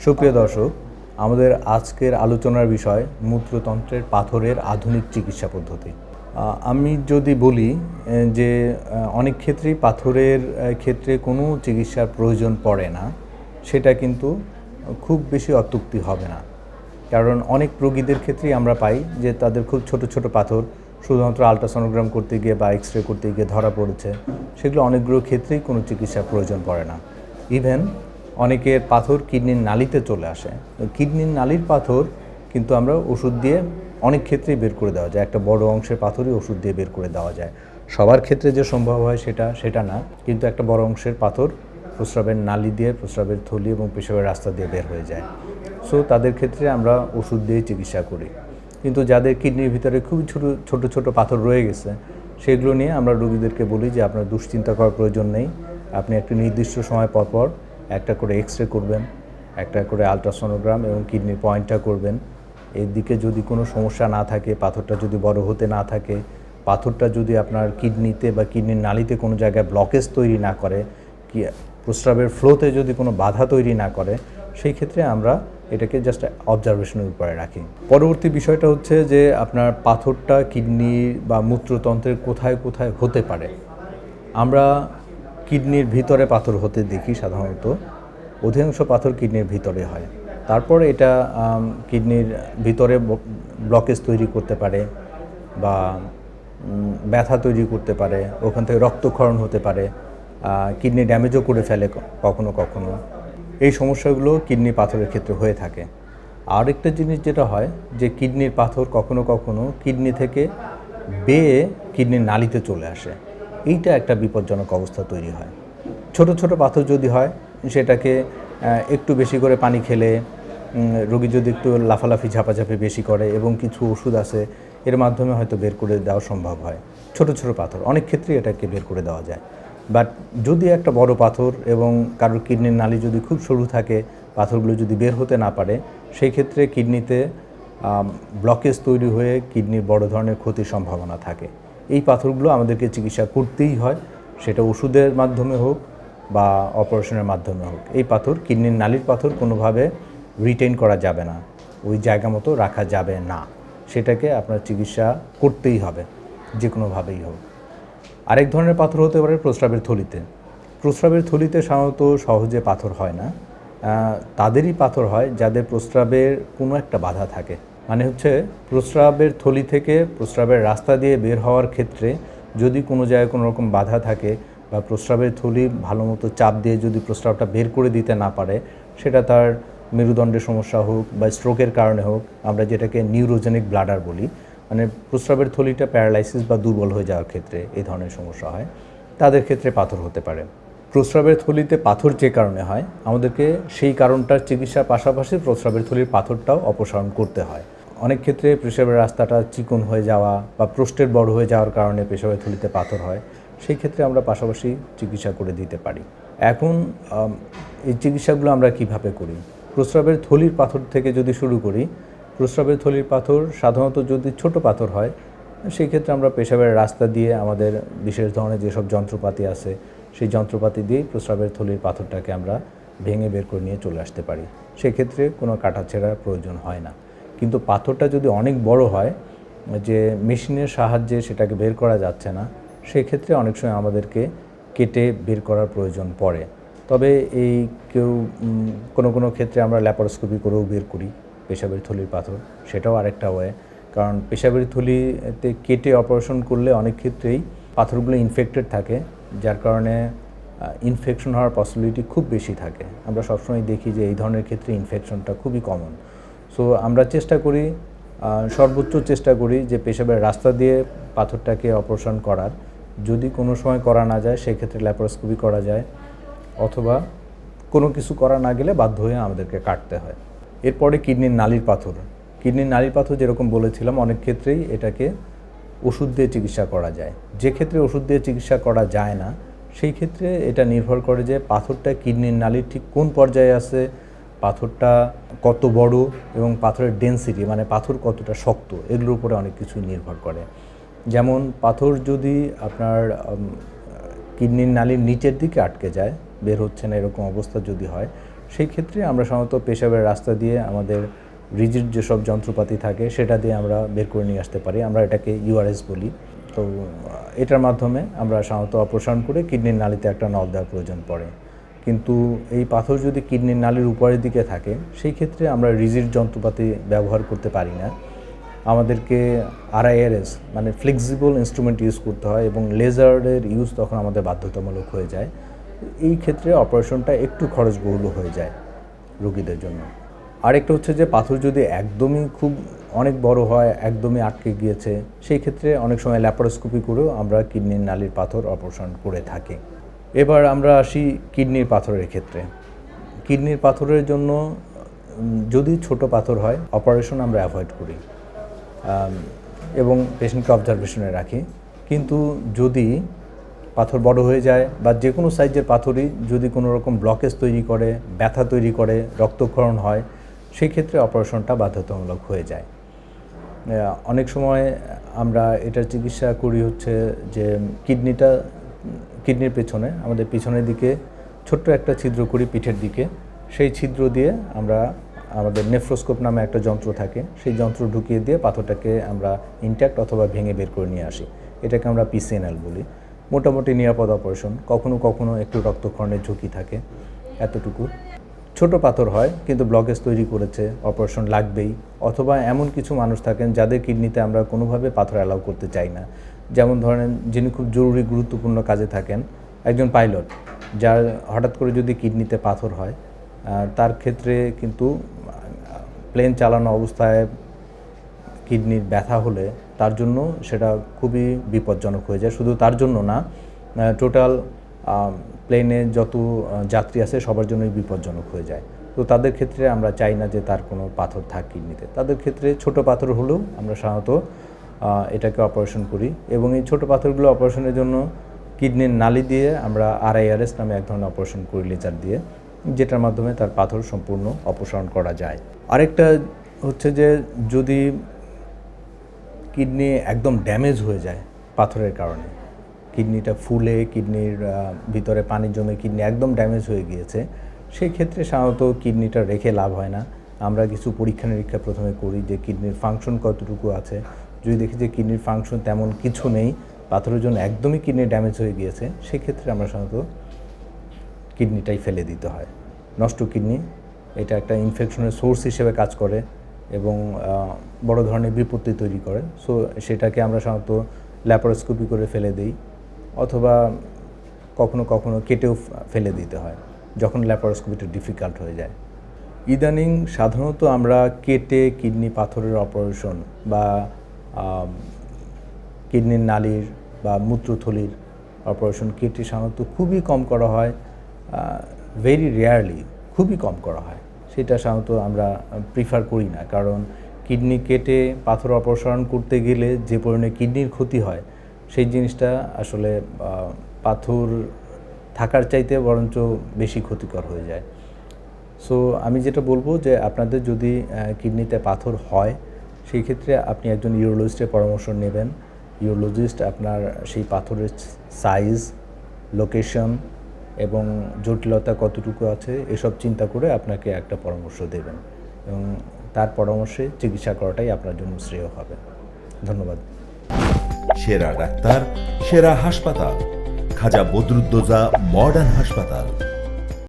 সুপ্রিয় দর্শক, আমাদের আজকের আলোচনার বিষয় মূত্রতন্ত্রের পাথরের আধুনিক চিকিৎসা পদ্ধতি। আমি যদি বলি যে অনেক ক্ষেত্রেই পাথরের ক্ষেত্রে কোনো চিকিৎসার প্রয়োজন পড়ে না, সেটা কিন্তু খুব বেশি অত্যুক্তি হবে না। কারণ অনেক রোগীদের ক্ষেত্রেই আমরা পাই যে তাদের খুব ছোট ছোট পাথর শুধুমাত্র আলট্রাসনোগ্রাম করতে গিয়ে বা এক্স রে করতে গিয়ে ধরা পড়েছে। সেগুলো অনেকগুলো ক্ষেত্রেই কোনো চিকিৎসার প্রয়োজন পড়ে না। ইভেন অনেকের পাথর কিডনির নালিতে চলে আসে। কিডনির নালির পাথর কিন্তু আমরা ওষুধ দিয়ে অনেক ক্ষেত্রেই বের করে দেওয়া যায়। একটা বড় অংশের পাথরই ওষুধ দিয়ে বের করে দেওয়া যায়। সবার ক্ষেত্রে যে সম্ভব হয় সেটা না, কিন্তু একটা বড় অংশের পাথর প্রস্রাবের নালি দিয়ে, প্রস্রাবের থলি এবং পেশাবের রাস্তা দিয়ে বের হয়ে যায়। সো তাদের ক্ষেত্রে আমরা ওষুধ দিয়ে চিকিৎসা করি। কিন্তু যাদের কিডনির ভিতরে খুবই ছোট ছোট পাথর রয়ে গেছে, সেগুলো নিয়ে আমরা রোগীদেরকে বলি যে আপনার দুশ্চিন্তা করার প্রয়োজন নেই। আপনি একটি নির্দিষ্ট সময় পরপর একটা করে এক্স রে করবেন, একটা করে আলট্রাসনোগ্রাম এবং কিডনির পয়েন্টটা করবেন। এর দিকে যদি কোনো সমস্যা না থাকে, পাথরটা যদি বড় হতে না থাকে, পাথরটা যদি আপনার কিডনিতে বা কিডনির নালিতে কোনো জায়গায় ব্লকেজ তৈরি না করে, কি প্রস্রাবের ফ্লোতে যদি কোনো বাধা তৈরি না করে, সেই ক্ষেত্রে আমরা এটাকে জাস্ট অবজারভেশনের উপরে রাখি। পরবর্তী বিষয়টা হচ্ছে যে আপনার পাথরটা কিডনি বা মূত্রতন্ত্রের কোথায় কোথায় হতে পারে। আমরা কিডনির ভিতরে পাথর হতে দেখি সাধারণত। অধিকাংশ পাথর কিডনির ভিতরে হয়। তারপরে এটা কিডনির ভিতরে ব্লকেজ তৈরি করতে পারে বা ব্যথা তৈরি করতে পারে, ওখান থেকে রক্তক্ষরণ হতে পারে, কিডনি ড্যামেজও করে ফেলে কখনো কখনো। এই সমস্যাগুলো কিডনি পাথরের ক্ষেত্রে হয়ে থাকে। আরেকটা জিনিস যেটা হয় যে কিডনির পাথর কখনো কখনো কিডনি থেকে বেয়ে কিডনির নালিতে চলে আসে। এইটা একটা বিপজ্জনক অবস্থা তৈরি হয়। ছোট ছোট পাথর যদি হয়, সেটাকে একটু বেশি করে পানি খেলে, রোগী যদি একটু লাফালাফি ঝাপাঝাপি বেশি করে এবং কিছু ওষুধ আছে, এর মাধ্যমে হয়তো বের করে দেওয়া সম্ভব হয়। ছোট ছোট পাথর অনেক ক্ষেত্রেই এটাকে বের করে দেওয়া যায়। বাট যদি একটা বড় পাথর এবং কারোর কিডনির নালি যদি খুব সরু থাকে, পাথরগুলো যদি বের হতে না পারে, সেই ক্ষেত্রে কিডনিতে ব্লকেজ তৈরি হয়ে কিডনির বড় ধরনের ক্ষতির সম্ভাবনা থাকে। এই পাথরগুলো আমাদেরকে চিকিৎসা করতেই হয়, সেটা ওষুধের মাধ্যমে হোক বা অপারেশনের মাধ্যমে হোক। এই পাথর, কিডনির নালির পাথর, কোনোভাবে রিটেইন করা যাবে না, ওই জায়গা মতো রাখা যাবে না। সেটাকে আপনার চিকিৎসা করতেই হবে, যে কোনোভাবেই হোক। আরেক ধরনের পাথর হতে পারে প্রস্রাবের থলিতে। প্রস্রাবের থলিতে সাধারণত সহজে পাথর হয় না। তাদেরই পাথর হয় যাদের প্রস্রাবের কোনো একটা বাধা থাকে। মানে হচ্ছে প্রস্রাবের থলি থেকে প্রস্রাবের রাস্তা দিয়ে বের হওয়ার ক্ষেত্রে যদি কোনো জায়গায় কোনো রকম বাধা থাকে বা প্রস্রাবের থলি ভালো মতো চাপ দিয়ে যদি প্রস্রাবটা বের করে দিতে না পারে, সেটা তার মেরুদণ্ডের সমস্যা হোক বা স্ট্রোকের কারণে হোক, আমরা যেটাকে নিউরোজেনিক ব্লাডার বলি, মানে প্রস্রাবের থলিটা প্যারালাইসিস বা দুর্বল হয়ে যাওয়ার ক্ষেত্রে এই ধরনের সমস্যা হয়, তাদের ক্ষেত্রে পাথর হতে পারে। প্রস্রাবের থলিতে পাথর যে কারণে হয়, আমাদেরকে সেই কারণটার চিকিৎসার পাশাপাশি প্রস্রাবের থলির পাথরটাও অপসারণ করতে হয়। অনেক ক্ষেত্রে পেশাবের রাস্তাটা চিকন হয়ে যাওয়া বা প্রোস্টেট বড় হয়ে যাওয়ার কারণে পেশাবের থলিতে পাথর হয়, সেই ক্ষেত্রে আমরা পাশাপাশি চিকিৎসা করে দিতে পারি। এখন এই চিকিৎসাগুলো আমরা কিভাবে করি? প্রস্রাবের থলির পাথর থেকে যদি শুরু করি, প্রস্রাবের থলির পাথর সাধারণত যদি ছোট পাথর হয়, সেই ক্ষেত্রে আমরা পেশাবের রাস্তা দিয়ে আমাদের বিশেষ ধরনের যেসব যন্ত্রপাতি আছে, সেই যন্ত্রপাতি দিয়েই প্রস্রাবের থলির পাথরটাকে আমরা ভেঙে বের করে নিয়ে চলে আসতে পারি। সেক্ষেত্রে কোনো কাটাছেঁড়ার প্রয়োজন হয় না। কিন্তু পাথরটা যদি অনেক বড় হয়, যে মেশিনের সাহায্যে সেটাকে বের করা যাচ্ছে না, সেক্ষেত্রে অনেক সময় আমাদেরকে কেটে বের করার প্রয়োজন পড়ে। তবে এই কোনো ক্ষেত্রে আমরা ল্যাপারোস্কোপি করেও বের করি পেশাবের থলির পাথর, সেটাও আরেকটা ওয়ে। কারণ পেশাবের থলিতে কেটে অপারেশন করলে অনেক ক্ষেত্রেই পাথরগুলো ইনফেক্টেড থাকে, যার কারণে ইনফেকশন হওয়ার পসিবিলিটি খুব বেশি থাকে। আমরা সবসময় দেখি যে এই ধরনের ক্ষেত্রে ইনফেকশনটা খুবই কমন। সো আমরা সর্বোচ্চ চেষ্টা করি যে পেশাবের রাস্তা দিয়ে পাথরটাকে অপারেশন করার। যদি কোনো সময় করা না যায়, সেক্ষেত্রে ল্যাপারোস্কোপি করা যায়, অথবা কোনো কিছু করা না গেলে বাধ্য হয়ে আমাদেরকে কাটতে হয়। এরপরে কিডনির নালির পাথর। কিডনির নালির পাথর যেরকম বলেছিলাম, অনেক ক্ষেত্রেই এটাকে ওষুধ দিয়ে চিকিৎসা করা যায়। যে ক্ষেত্রে ওষুধ দিয়ে চিকিৎসা করা যায় না, সেই ক্ষেত্রে এটা নির্ভর করে যে পাথরটা কিডনির নালির ঠিক কোন পর্যায়ে আছে, পাথরটা কত বড় এবং পাথরের ডেন্সিটি, মানে পাথর কতটা শক্ত, এগুলোর উপরে অনেক কিছুই নির্ভর করে। যেমন পাথর যদি আপনার কিডনির নালির নিচের দিকে আটকে যায়, বের হচ্ছে না, এরকম অবস্থা যদি হয়, সেই ক্ষেত্রে আমরা সাধারণত পেশাবের রাস্তা দিয়ে আমাদের রিজিড যেসব যন্ত্রপাতি থাকে সেটা দিয়ে আমরা বের করে নিয়ে আসতে পারি। আমরা এটাকে ইউআরএস বলি। তো এটার মাধ্যমে আমরা সাধারণত অপারেশন করে কিডনির নালিতে একটা নল দেওয়ার প্রয়োজন পড়ে। কিন্তু এই পাথর যদি কিডনির নালির উপরের দিকে থাকে সেই ক্ষেত্রে আমরা রিজিড যন্ত্রপাতি ব্যবহার করতে পারি না। আমাদেরকে আরআইআরএস মানে ফ্লেক্সিবল ইনস্ট্রুমেন্ট ইউজ করতে হয় এবং লেজারের ইউজ তখন আমাদের বাধ্যতামূলক হয়ে যায়। এই ক্ষেত্রে অপারেশনটা একটু খরচবহুল হয়ে যায় রোগীদের জন্য। আরেকটা হচ্ছে যে পাথর যদি একদমই খুব অনেক বড় হয়, একদমই আটকে গিয়েছে, সেই ক্ষেত্রে অনেক সময় ল্যাপারোস্কোপি করেও আমরা কিডনির নালির পাথর অপারেশন করে থাকি। এবার আমরা আসি কিডনির পাথরের ক্ষেত্রে। কিডনির পাথরের জন্য যদি ছোট পাথর হয় অপারেশন আমরা অ্যাভয়েড করি এবং পেশেন্টকে অবজারভেশনে রাখি। কিন্তু যদি পাথর বড় হয়ে যায় বা যে কোনো সাইজের পাথরই যদি কোনো রকম ব্লকেজ তৈরি করে, ব্যথা তৈরি করে, রক্তক্ষরণ হয়, সেই ক্ষেত্রে অপারেশনটা বাধ্যতামূলক হয়ে যায়। অনেক সময় আমরা এটার চিকিৎসা করি হচ্ছে যে কিডনির পেছনে আমাদের পিছনের দিকে ছোট্ট একটা ছিদ্র করি পিঠের দিকে। সেই ছিদ্র দিয়ে আমরা আমাদের নেফ্রোস্কোপ নামে একটা যন্ত্র থাকে, সেই যন্ত্র ঢুকিয়ে দিয়ে পাথরটাকে আমরা ইনট্যাক্ট অথবা ভেঙে বের করে নিয়ে আসি। এটাকে আমরা পিসিএনএল বলি। মোটামুটি নিরাপদ অপারেশন। কখনো কখনো একটু রক্তক্ষরণের ঝুঁকি থাকে, এতটুকু। ছোট পাথর হয় কিন্তু ব্লকেজ তৈরি করেছে, অপারেশন লাগবেই। অথবা এমন কিছু মানুষ থাকেন যাদের কিডনিতে আমরা কোনোভাবে পাথর অ্যালাউ করতে চাই না। যেমন ধরেন যিনি খুব জরুরি গুরুত্বপূর্ণ কাজে থাকেন, একজন পাইলট যার হঠাৎ করে যদি কিডনিতে পাথর হয়, তার ক্ষেত্রে কিন্তু প্লেন চালানো অবস্থায় কিডনির ব্যথা হলে তার জন্য সেটা খুবই বিপজ্জনক হয়ে যায়। শুধু তার জন্য না, টোটাল প্লেনে যত যাত্রী আছে সবার জন্যই বিপজ্জনক হয়ে যায়। তো তাদের ক্ষেত্রে আমরা চাই না যে তার কোনো পাথর থাক কিডনিতে। তাদের ক্ষেত্রে ছোট পাথর হলেও আমরা সাধারণত এটাকে অপারেশন করি এবং এই ছোট পাথরগুলো অপারেশনের জন্য কিডনির নালি দিয়ে আমরা আরআইআরএস নামে এক ধরনের অপারেশন করি লেজার দিয়ে, যেটার মাধ্যমে তার পাথর সম্পূর্ণ অপসারণ করা যায়। আরেকটা হচ্ছে যে যদি কিডনি একদম ড্যামেজ হয়ে যায় পাথরের কারণে, কিডনিটা ফুলে কিডনির ভিতরে পানি জমে কিডনি একদম ড্যামেজ হয়ে গিয়েছে, সেই ক্ষেত্রে সাধারণত কিডনিটা রেখে লাভ হয় না। আমরা কিছু পরীক্ষা নিরীক্ষা প্রথমে করি যে কিডনির ফাংশন কতটুকু আছে। যদি দেখি যে কিডনির ফাংশন তেমন কিছু নেই, পাথরের জন্য একদমই কিডনি ড্যামেজ হয়ে গিয়েছে, সেক্ষেত্রে আমরা সাধারণত কিডনিটাই ফেলে দিতে হয়। নষ্ট কিডনি এটা একটা ইনফেকশনের সোর্স হিসেবে কাজ করে এবং বড় ধরনের বিপত্তি তৈরি করে। সো সেটাকে আমরা সাধারণত ল্যাপারোস্কোপি করে ফেলে দিই অথবা কখনো কখনো কেটেও ফেলে দিতে হয় যখন ল্যাপারোস্কোপিটা ডিফিকাল্ট হয়ে যায়। ইদানিং সাধারণত আমরা কেটে কিডনি পাথরের অপারেশন বা কিডনির নালির বা মূত্রথলির অপারেশন কেটে সাধারণত খুবই কম করা হয়, ভেরি রেয়ারলি খুবই কম করা হয়। সেটা সাধারণত আমরা প্রিফার করি না, কারণ কিডনি কেটে পাথর অপসারণ করতে গেলে যে পরিমাণে কিডনির ক্ষতি হয় সেই জিনিসটা আসলে পাথর থাকার চাইতে বরঞ্চ বেশি ক্ষতিকর হয়ে যায়। সো আমি যেটা বলবো যে আপনাদের যদি কিডনিতে পাথর হয় সেই ক্ষেত্রে আপনি একজন ইউরোলজিস্টের পরামর্শ নেবেন। ইউরোলজিস্ট আপনার সেই পাথরের সাইজ, লোকেশন এবং জটিলতা কতটুকু আছে এসব চিন্তা করে আপনাকে একটা পরামর্শ দেবেন এবং তার পরামর্শে চিকিৎসা করাটাই আপনার জন্য শ্রেয় হবে। ধন্যবাদ। সেরা ডাক্তার, সেরা হাসপাতাল, খাজা বদরুদ্দোজা মডার্ন হাসপাতাল।